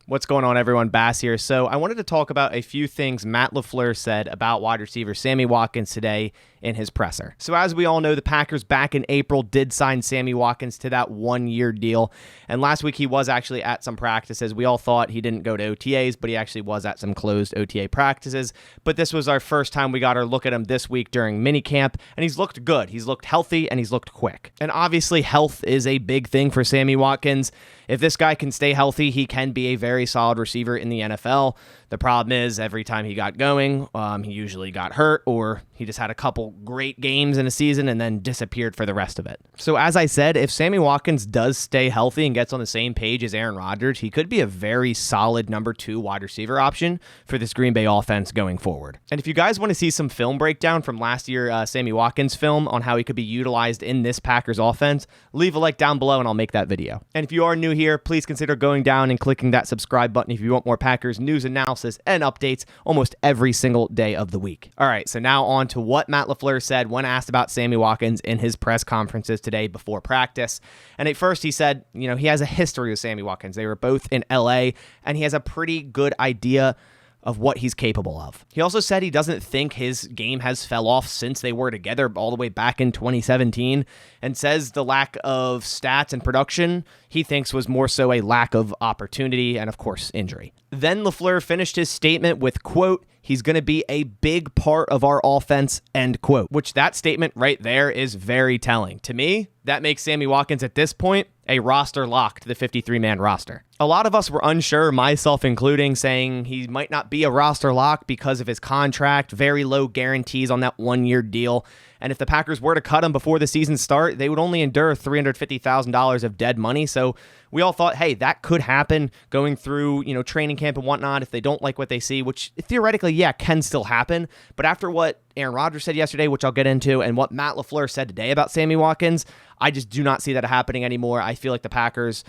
What's going on, everyone? Bass here. So I wanted to talk about a few things Matt LaFleur said about wide receiver Sammy Watkins today in his presser. So as we all know, the Packers back in April did sign Sammy Watkins to that one-year deal. And last week he was actually at some practices. We all thought he didn't go to OTAs, but he actually was at some closed OTA practices. But this was our first time we got our look at him this week during minicamp, and he's looked good. He's looked healthy, and he's looked quick. And obviously health is a big thing for Sammy Watkins. If this guy can stay healthy, he can be a very solid receiver in the NFL. The problem is every time he got going, he usually got hurt or he just had a couple great games in a season and then disappeared for the rest of it. So as I said, if Sammy Watkins does stay healthy and gets on the same page as Aaron Rodgers, he could be a very solid number 2 wide receiver option for this Green Bay offense going forward. And if you guys want to see some film breakdown from last year Sammy Watkins film on how he could be utilized in this Packers offense, leave a like down below and I'll make that video. And if you are new here, please consider going down and clicking that subscribe button if you want more Packers news, analysis, and updates almost every single day of the week. All right, so now on to what Matt LaFleur said when asked about Sammy Watkins in his press conferences today before practice. And at first he said, he has a history with Sammy Watkins. They were both in LA, and he has a pretty good idea of what he's capable of. He also said he doesn't think his game has fell off since they were together all the way back in 2017, and says the lack of stats and production he thinks was more so a lack of opportunity and, of course, injury. Then LaFleur finished his statement with, quote, "He's going to be a big part of our offense," end quote, which that statement right there is very telling. To me, that makes Sammy Watkins at this point a roster lock to the 53-man roster. A lot of us were unsure, myself including, saying he might not be a roster lock because of his contract, very low guarantees on that one-year deal. And if the Packers were to cut him before the season start, they would only endure $350,000 of dead money. So we all thought, hey, that could happen going through, training camp and whatnot if they don't like what they see, which theoretically, yeah, can still happen. But after what Aaron Rodgers said yesterday, which I'll get into, and what Matt LaFleur said today about Sammy Watkins, I just do not see that happening anymore. I feel like the Packers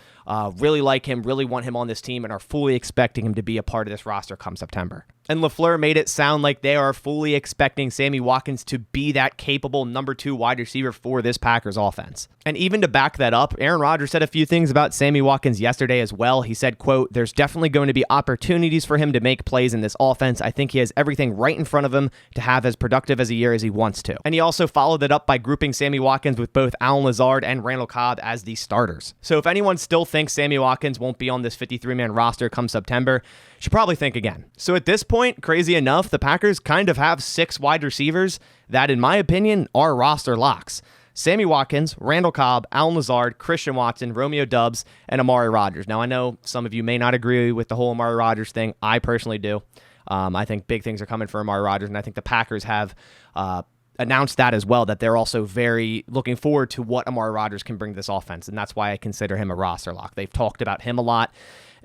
really like him, really want him on this team, and are fully expecting him to be a part of this roster come September. And LaFleur made it sound like they are fully expecting Sammy Watkins to be that capable number 2 wide receiver for this Packers offense. And even to back that up, Aaron Rodgers said a few things about Sammy Watkins yesterday as well. He said, quote, "There's definitely going to be opportunities for him to make plays in this offense. I think he has everything right in front of him to have as productive as a year as he wants to." And he also followed it up by grouping Sammy Watkins with both Allen Lazard and Randall Cobb as the starters. So if anyone still thinks Sammy Watkins won't be on this 53-man roster come September, should probably think again. So at this point, crazy enough, the Packers kind of have 6 wide receivers that, in my opinion, are roster locks. Sammy Watkins, Randall Cobb, Allen Lazard, Christian Watson, Romeo Doubs, and Amari Rodgers. Now, I know some of you may not agree with the whole Amari Rodgers thing. I personally do. I think big things are coming for Amari Rodgers, and I think the Packers have announced that as well, that they're also very looking forward to what Amari Rodgers can bring to this offense, and that's why I consider him a roster lock. They've talked about him a lot.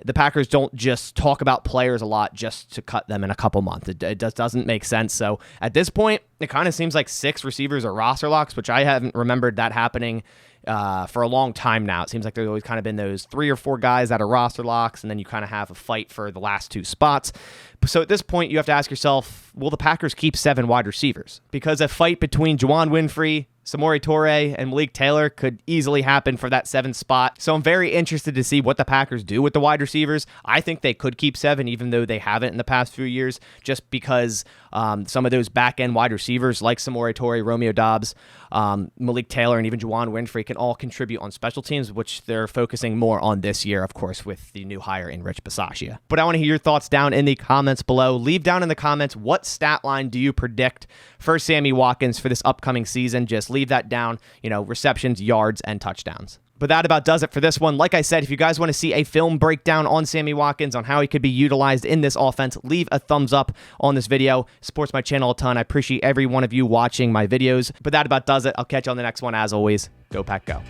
The Packers don't just talk about players a lot just to cut them in a couple months. It just doesn't make sense. So at this point, it kind of seems like 6 receivers are roster locks, which I haven't remembered that happening for a long time now. It seems like there's always kind of been those 3 or 4 guys that are roster locks, and then you kind of have a fight for the last 2 spots. So at this point, you have to ask yourself, will the Packers keep 7 wide receivers? Because a fight between Juwan Winfrey, Samori Toure, and Malik Taylor could easily happen for that 7th spot. So I'm very interested to see what the Packers do with the wide receivers. I think they could keep 7, even though they haven't in the past few years, just because some of those back-end wide receivers like Samori Toure, Romeo Doubs, Malik Taylor, and even Juwan Winfrey can all contribute on special teams, which they're focusing more on this year, of course, with the new hire in Rich Bisaccia. But I want to hear your thoughts down in the comments below. Leave down in the comments, what stat line do you predict for Sammy Watkins for this upcoming season? Just leave that down, receptions, yards, and touchdowns. But that about does it for this one. Like I said, if you guys want to see a film breakdown on Sammy Watkins, on how he could be utilized in this offense, leave a thumbs up on this video. It supports my channel a ton. I appreciate every one of you watching my videos. But that about does it. I'll catch you on the next one. As always, go Pack Go.